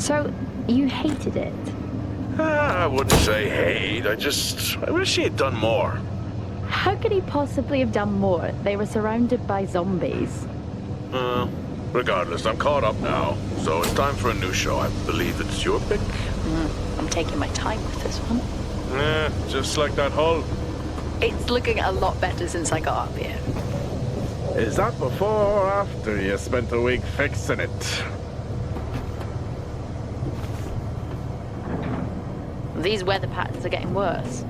So, you hated it? I wouldn't say hate. I wish he had done more. How could he possibly have done more? They were surrounded by zombies. Regardless, I'm caught up now. So it's time for a new show. I believe it's your pick. I'm taking my time with this one. Just like that hull. It's looking a lot better since I got up here. Is that before or after you spent a week fixing it? These weather patterns are getting worse.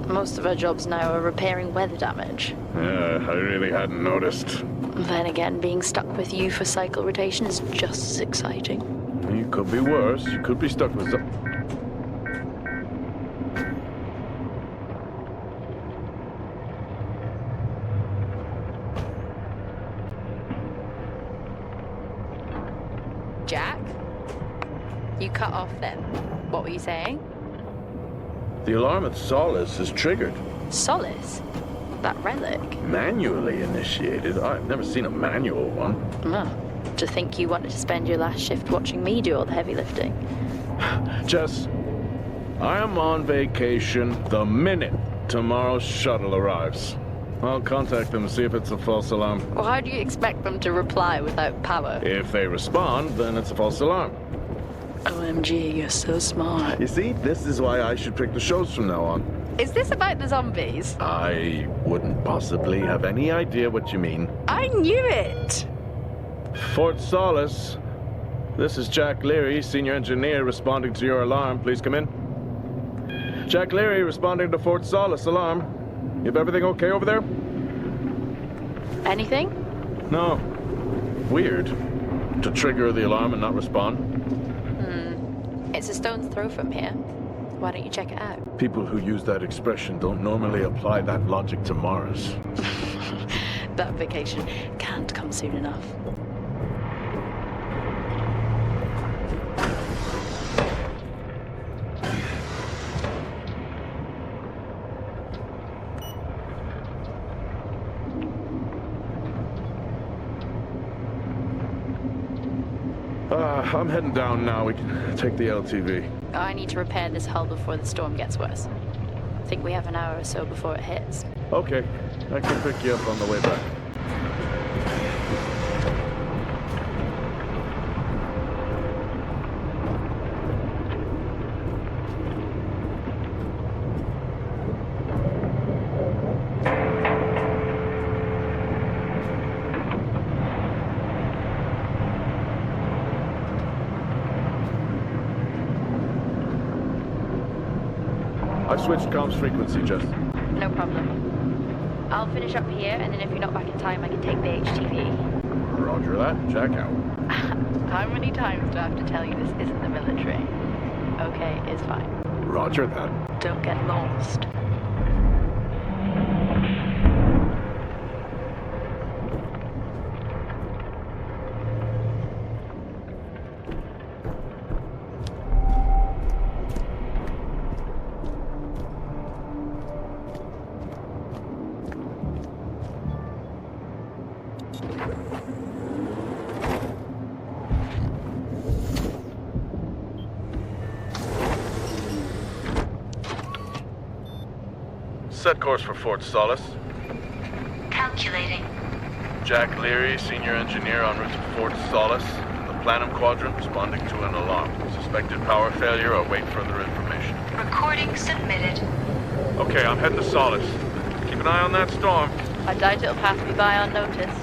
Most of our jobs now are repairing weather damage. Yeah, I really hadn't noticed. Then again, being stuck with you for cycle rotation is just as exciting. You could be worse. You could be stuck with some... Jack? You cut off then. What were you saying? The alarm at Solis is triggered. Solis? That relic? Manually initiated? I've never seen a manual one. To think you wanted to spend your last shift watching me do all the heavy lifting. Jess, I am on vacation the minute tomorrow's shuttle arrives. I'll contact them and see if it's a false alarm. Well, how do you expect them to reply without power? If they respond, then it's a false alarm. OMG, you're so smart. You see, this is why I should pick the shows from now on. Is this about the zombies? I wouldn't possibly have any idea what you mean. I knew it! Fort Solis. This is Jack Leary, senior engineer, responding to your alarm. Please come in. Jack Leary responding to Fort Solis alarm. You have everything okay over there? Anything? No. Weird. To trigger the alarm and not respond. It's a stone's throw from here. Why don't you check it out? People who use that expression don't normally apply that logic to Mars. That vacation can't come soon enough. I'm heading down now. We can take the LTV. I need to repair this hull before the storm gets worse. I think we have an hour or so before it hits. Okay. I can pick you up on the way back. I've switched comms frequency, Jess. No problem. I'll finish up here, and then if you're not back in time, I can take the HTV. Roger that. Jack out. How many times do I have to tell you this isn't the military? Okay, it's fine. Roger that. Don't get lost. Set course for Fort Solis. Calculating. Jack Leary, senior engineer en route to Fort Solis. The Planum Quadrant responding to an alarm. Suspected power failure. Await further information. Recording submitted. Okay, I'm heading to Solis. Keep an eye on that storm. I doubt it'll pass me by unnoticed.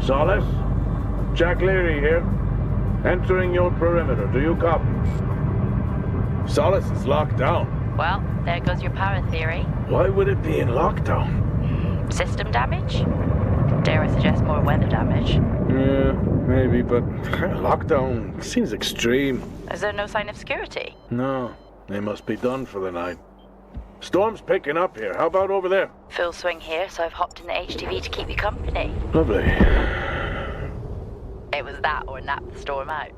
Solis? Jack Leary here. Entering your perimeter. Do you copy? Solis is locked down. Well, there goes your power theory. Why would it be in lockdown? System damage? Dare I suggest more weather damage? Yeah, maybe, but lockdown seems extreme. Is there no sign of security? No, they must be done for the night. Storm's picking up here. How about over there? Full swing here, so I've hopped in the HTV to keep you company. Lovely. It was that or nap the storm out.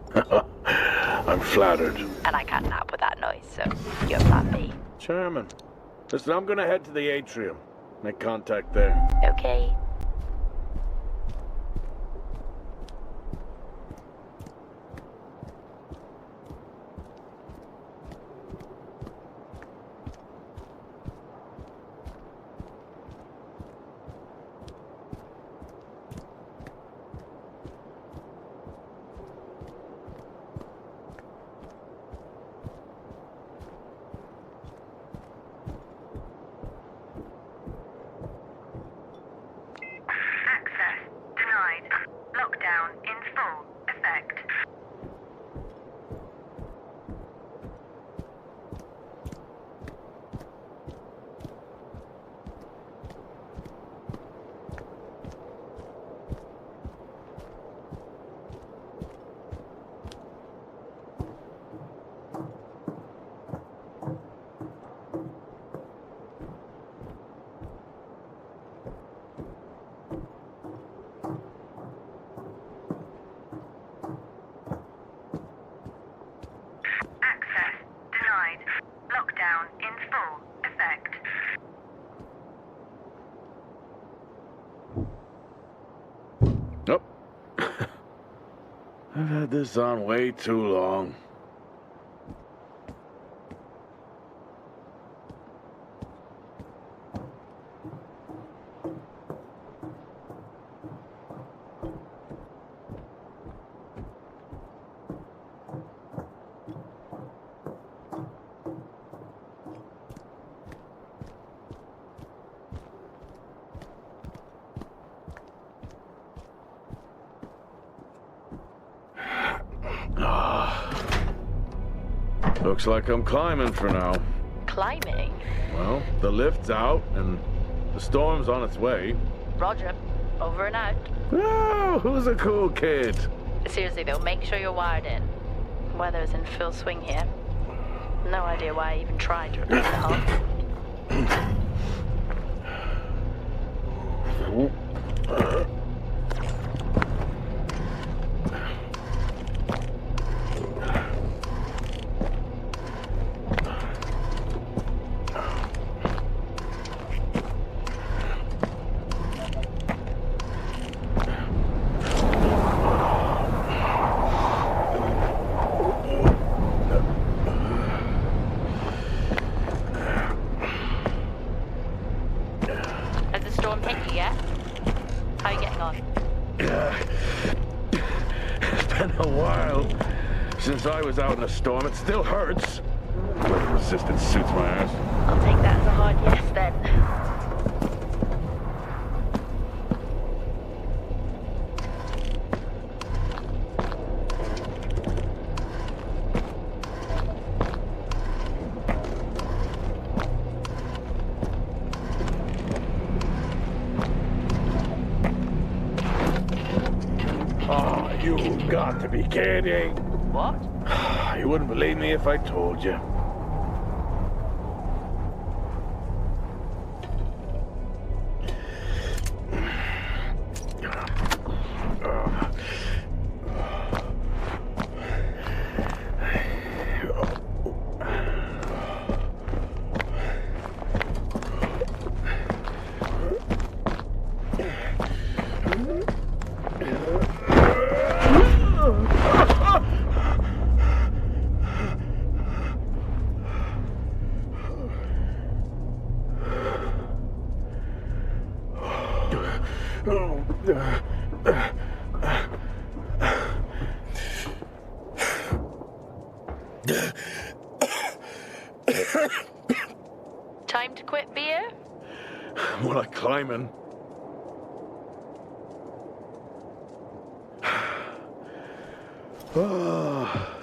I'm flattered. And I can't nap with that noise, so you're plan B. Charming. Listen, I'm gonna head to the atrium. Make contact there. Okay. Access denied. Lockdown in full effect. Access denied. Lockdown in full effect. Oh. I've had this on way too long. Looks like I'm climbing for now. Climbing? Well, the lift's out and the storm's on its way. Roger. Over and out. Oh, who's a cool kid? Seriously though, make sure you're wired in. Weather's in full swing here. No idea why I even tried to repair the hull. Has the storm hit you yet? How are you getting on? It's been a while since I was out in a storm. It still hurts. Weather resistance suits my ass. I'll take that as a hard yes then. Oh, you've got to be kidding. What? You wouldn't believe me if I told you. Time to quit beer? More like climbing.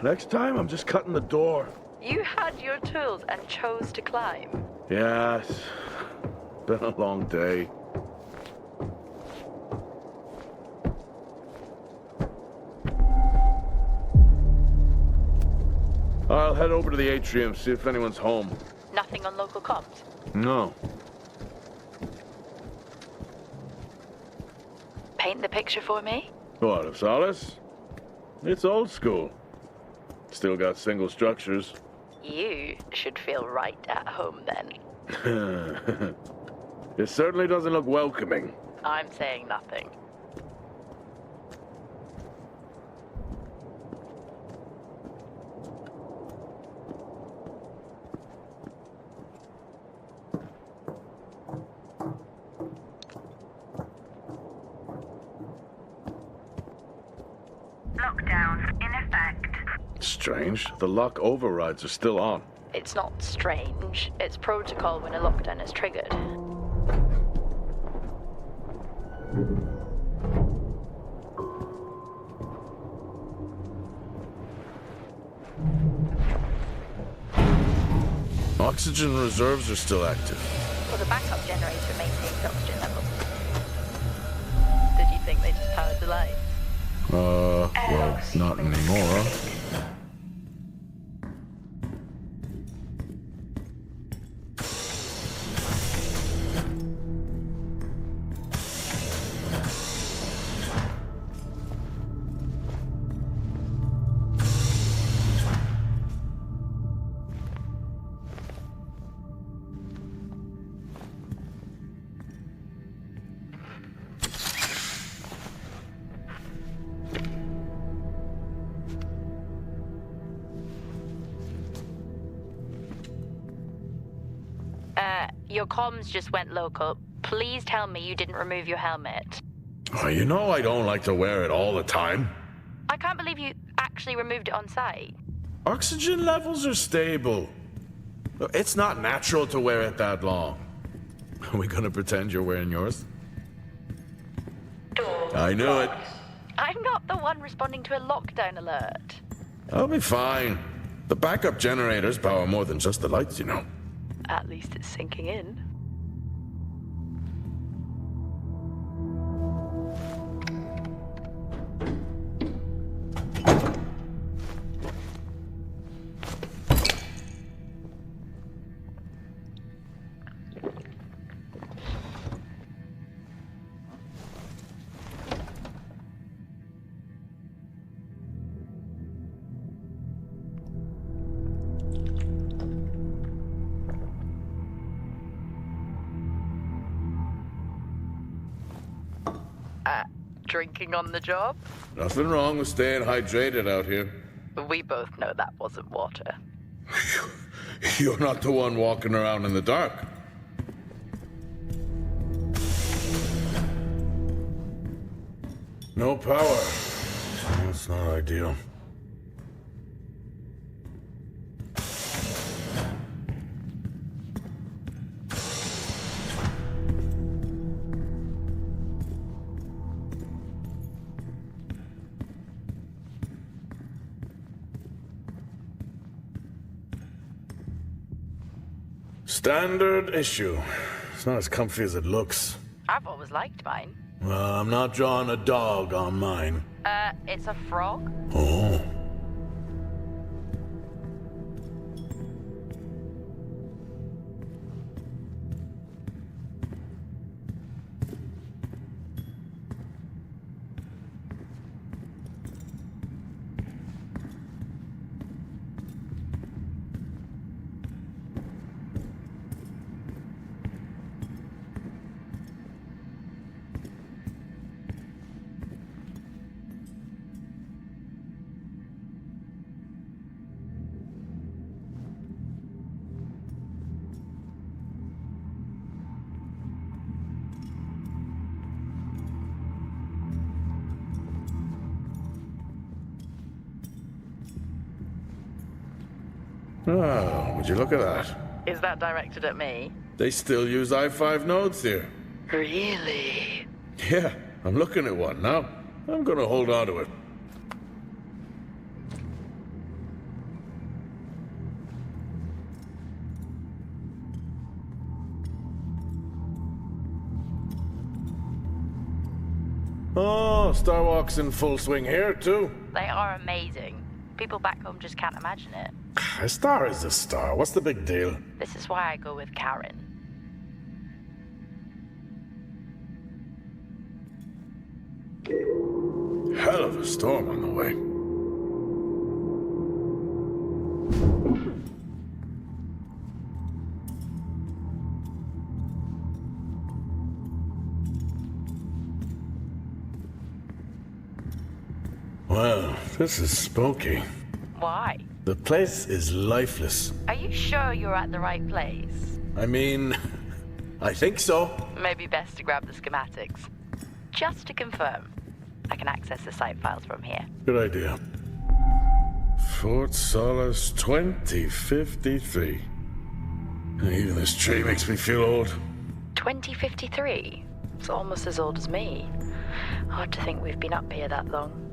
Next time, I'm just cutting the door. You had your tools and chose to climb. Yes. Been a long day. I'll head over to the atrium, see if anyone's home. Nothing on local comms? No. Paint the picture for me? What, of Solis? It's old school. Still got single structures. You should feel right at home then. It certainly doesn't look welcoming. I'm saying nothing. Lockdown in effect. Strange. The lock overrides are still on. It's not strange. It's protocol when a lockdown is triggered. Oxygen reserves are still active. Well, the backup generator maintains oxygen levels. Did you think they just powered the lights? Well, not anymore. Your comms just went local. Please tell me you didn't remove your helmet. Oh, you know I don't like to wear it all the time. I can't believe you actually removed it on site. Oxygen levels are stable. It's not natural to wear it that long. Are we gonna pretend you're wearing yours? I knew it. I'm not the one responding to a lockdown alert. I'll be fine. The backup generators power more than just the lights, you know. At least it's sinking in. Drinking on the job? Nothing wrong with staying hydrated out here. We both know that wasn't water. You're not the one walking around in the dark. No power. That's not ideal. Standard issue. It's not as comfy as it looks. I've always liked mine. Well, I'm not drawing a dog on mine. It's a frog? Oh. Oh, would you look at that? Is that directed at me? They still use i5 nodes here. Really? Yeah, I'm looking at one now. I'm gonna hold on to it. Oh, Starwalk's in full swing here, too. They are amazing. People back home just can't imagine it. A star is a star. What's the big deal? This is why I go with Karen. Hell of a storm on the way. Well, this is spooky. Why? The place is lifeless. Are you sure you're at the right place? I mean, I think so. Maybe best to grab the schematics. Just to confirm, I can access the site files from here. Good idea. Fort Solis 2053. Even this tree makes me feel old. 2053? It's almost as old as me. Hard to think we've been up here that long.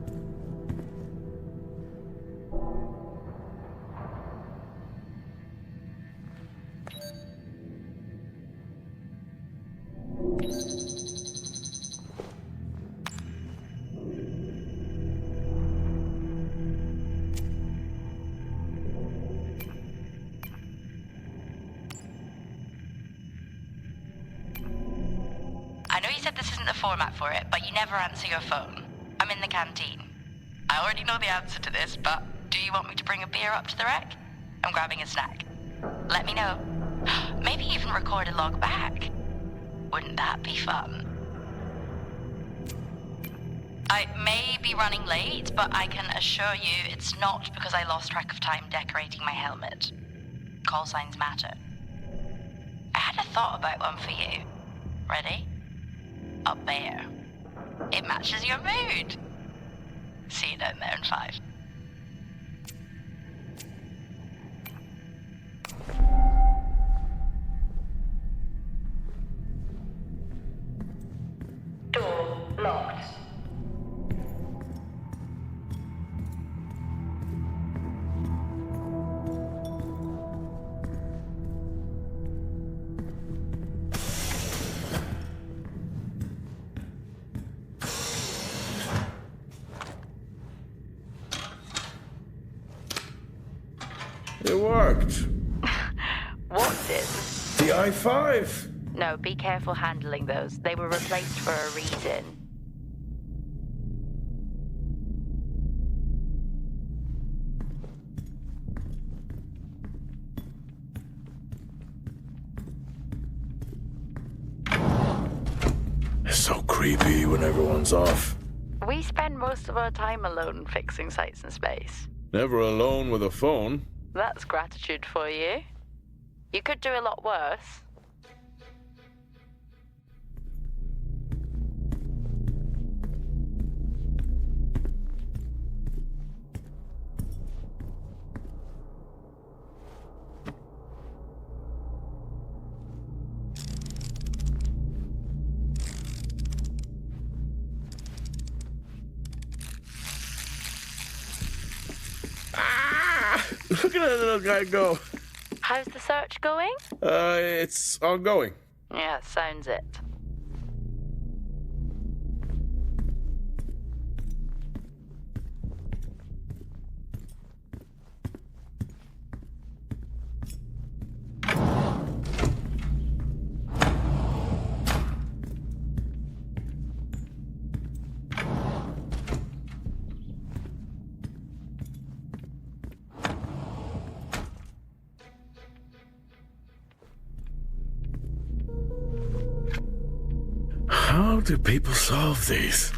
I know you said this isn't the format for it, but you never answer your phone. I'm in the canteen. I already know the answer to this, but do you want me to bring a beer up to the wreck? I'm grabbing a snack. Let me know. Maybe even record a log back. Wouldn't that be fun? I may be running late, but I can assure you it's not because I lost track of time decorating my helmet. Call signs matter. I had a thought about one for you. Ready? A bear. It matches your mood. See you down there in 5. Door locked. It worked. What did? The I-5. No, be careful handling those. They were replaced for a reason. It's so creepy when everyone's off. We spend most of our time alone fixing sites in space. Never alone with a phone. That's gratitude for you. You could do a lot worse. Look at that little guy go. How's the search going? It's ongoing. Yeah, sounds it. How do people solve these?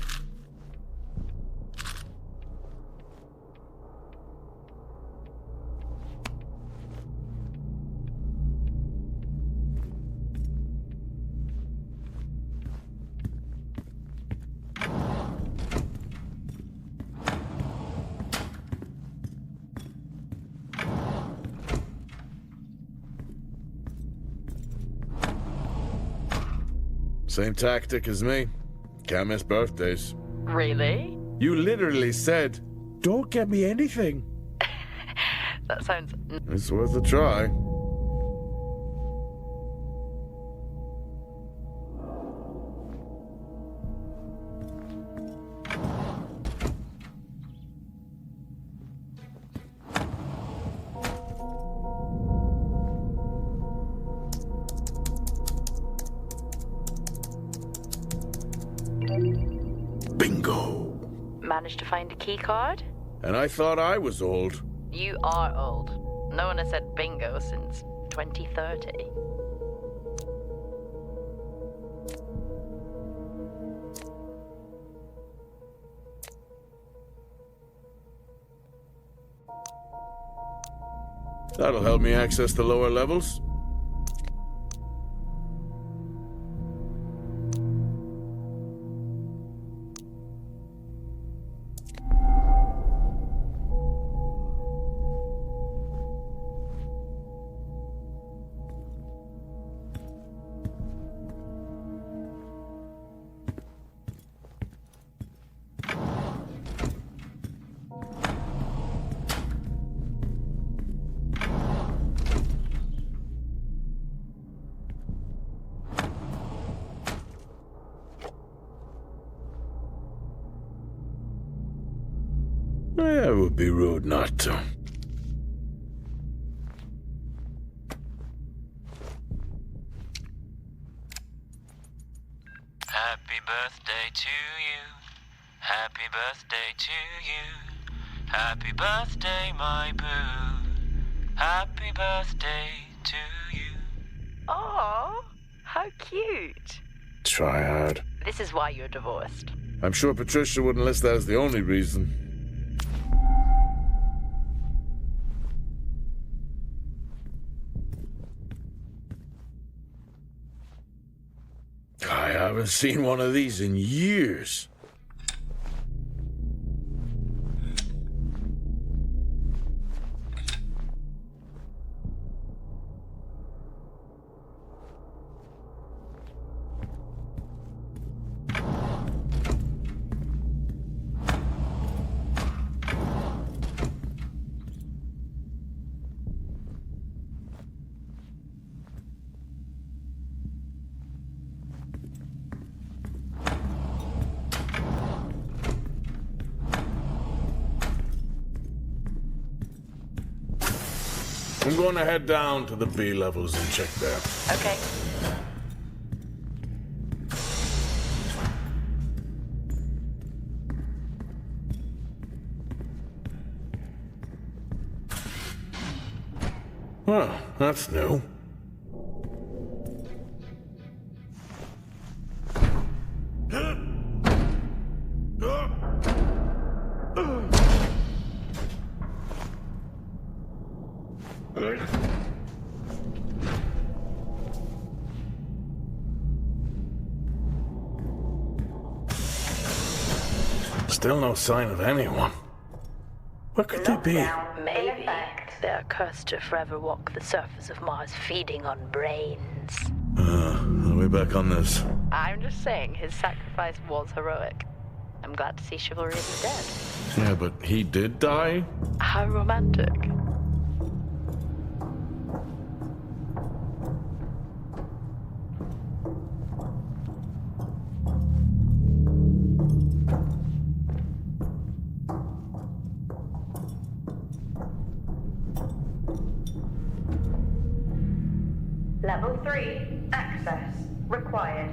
Same tactic as me. Can't miss birthdays. Really? You literally said, "Don't get me anything." That sounds... It's worth a try. managed to find a key card? And I thought I was old. You are old. No one has said bingo since 2030. That'll help me access the lower levels. It would be rude not to. Happy birthday to you. Happy birthday to you. Happy birthday, my boo. Happy birthday to you. Aww, how cute. Try hard. This is why you're divorced. I'm sure Patricia wouldn't list that as the only reason. I haven't seen one of these in years. I'm going to head down to the B levels and check there. Okay. Well, that's new. Still no sign of anyone. What could they be? Maybe they're cursed to forever walk the surface of Mars feeding on brains. Are we back on this? I'm just saying his sacrifice was heroic. I'm glad to see chivalry isn't dead. Yeah, but he did die? How romantic. Level 3, access required.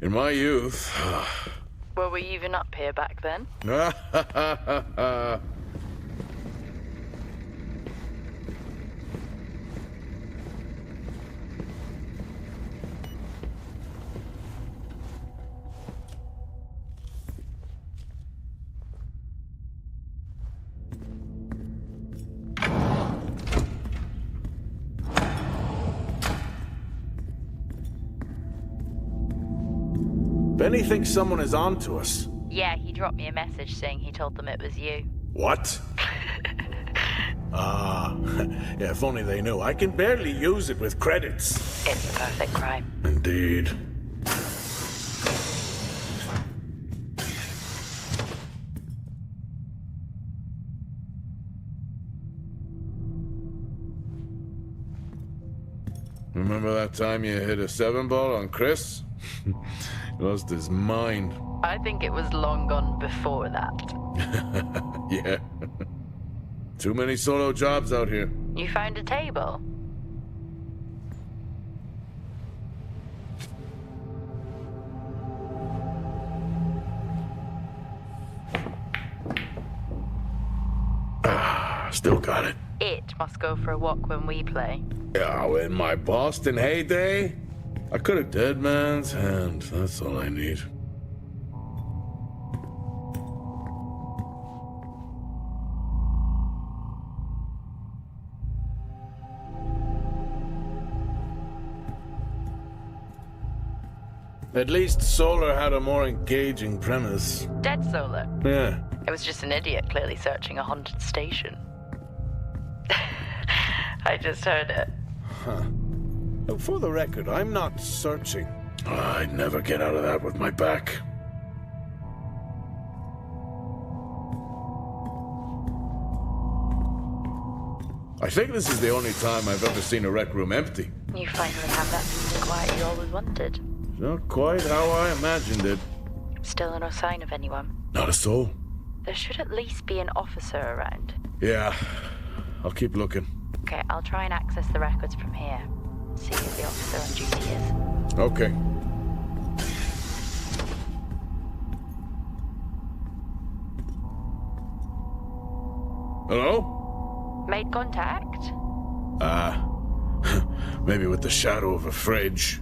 In my youth... Were we even up here back then? Benny thinks someone is on to us. Yeah, he dropped me a message saying he told them it was you. What? Ah, yeah, if only they knew. I can barely use it with credits. It's the perfect crime. Indeed. Remember that time you hit a 7-ball on Chris? He lost his mind. I think it was long gone before that. Yeah. Too many solo jobs out here. You found a table? Still got it. It must go for a walk when we play. Yeah, in my Boston heyday, I could have dead man's hand. That's all I need. At least Solar had a more engaging premise. Dead Solar. Yeah. It was just an idiot clearly searching a haunted station. I just heard it. Huh. Now, for the record, I'm not searching. I'd never get out of that with my back. I think this is the only time I've ever seen a rec room empty. You finally have that peace and quiet you always wanted. Not quite how I imagined it. Still no sign of anyone. Not a soul. There should at least be an officer around. Yeah, I'll keep looking. Okay, I'll try and access the records from here. See who the officer on duty is. Okay. Hello? Made contact? Maybe with the shadow of a fridge.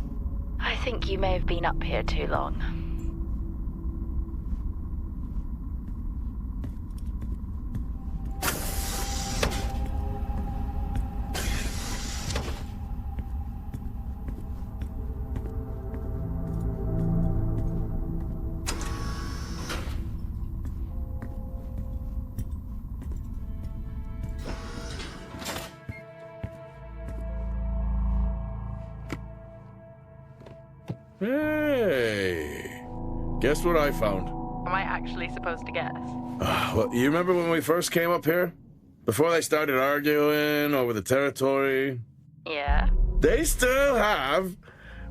I think you may have been up here too long. Hey! Guess what I found? Am I actually supposed to guess? Well, you remember when we first came up here? Before they started arguing over the territory? Yeah? They still have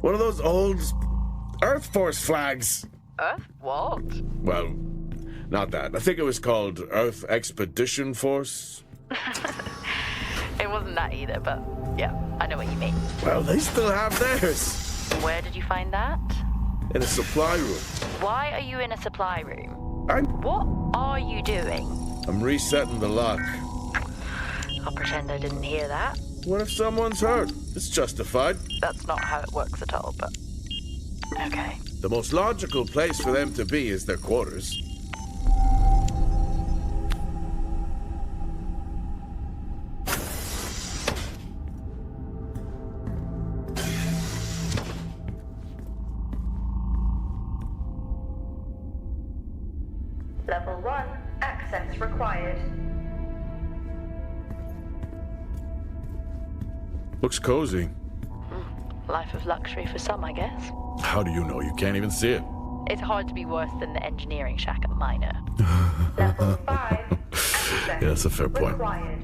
one of those old Earth Force flags. Earth? What? Well, not that. I think it was called Earth Expedition Force. It wasn't that either, but yeah, I know what you mean. Well, they still have theirs. Where did you find that? In a supply room. Why are you in a supply room? I'm What are you doing? resetting the lock. I'll pretend I didn't hear that. What if someone's hurt? It's justified. That's not how it works at all, but... Okay. The most logical place for them to be is their quarters. Level 1, access required. Looks cozy. Life of luxury for some, I guess. How do you know? You can't even see it. It's hard to be worse than the engineering shack at the miner. Level 5, access Yeah, that's a fair point. required.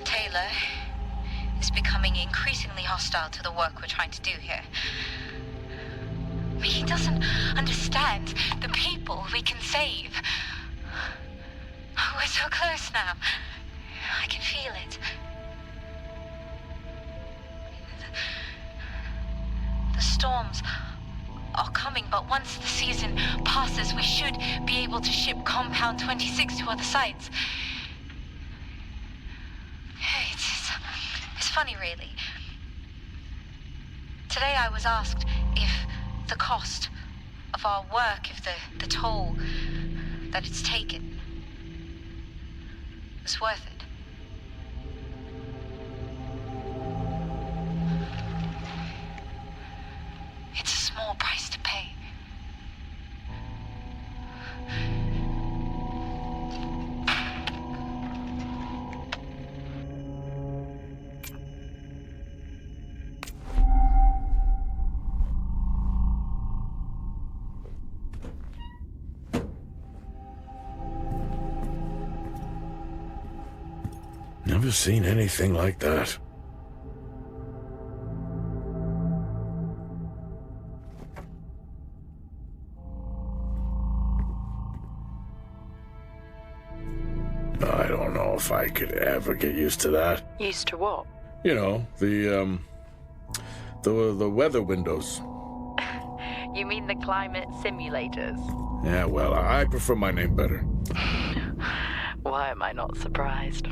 Taylor is becoming increasingly hostile to the work we're trying to do here. He doesn't understand the people we can save. We're so close now. I can feel it. The storms are coming, but once the season passes, we should be able to ship Compound 26 to other sites. It's funny, really. Today I was asked if the cost of our work, if the toll that it's taken was worth it. It's a small price to pay. Never seen anything like that. I don't know if I could ever get used to that. Used to what? You know, the weather windows. You mean the climate simulators? Yeah, well, I prefer my name better. Why am I not surprised?